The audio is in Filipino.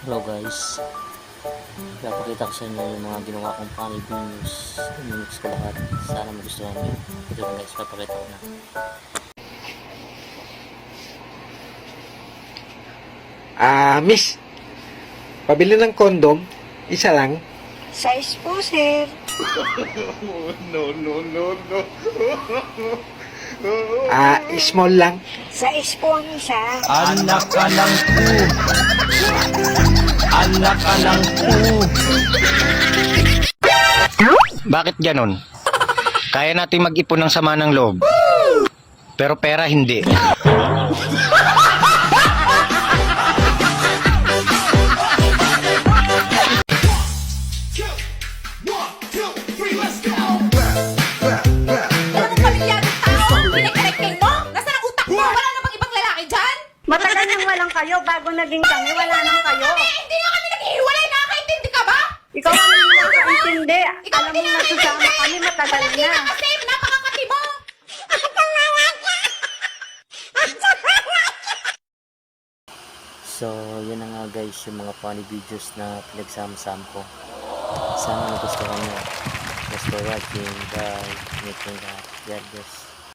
Hello guys, napakita ko sa inyo yung mga ginawa kong funny videos. Minix ko lahat, sana magustuhan nyo. Ito na guys, papakita ko na. Miss, pabili ng kondom, isa lang. Size po, sir. Small lang. Size po ang isa. Anak ka lang po. Anak ka lang po. Bakit ganon? Kaya natin mag-ipon ng sama ng loob. Pero pera hindi. Matagal nang walang kayo, bago naging kami, wala nang kayo. Hindi na kami naghihiwalay, nakakaintindi ka ba? Ikaw ang hindi nakakaintindi. Alam mo, nasusama kami, matagal Hindi na. na kasi, napakakati mo. So, yun na nga guys, yung mga funny videos na pinagsama-sama ko. Sana magustuhan nyo. Thanks for watching. Bye. Meet you God bless.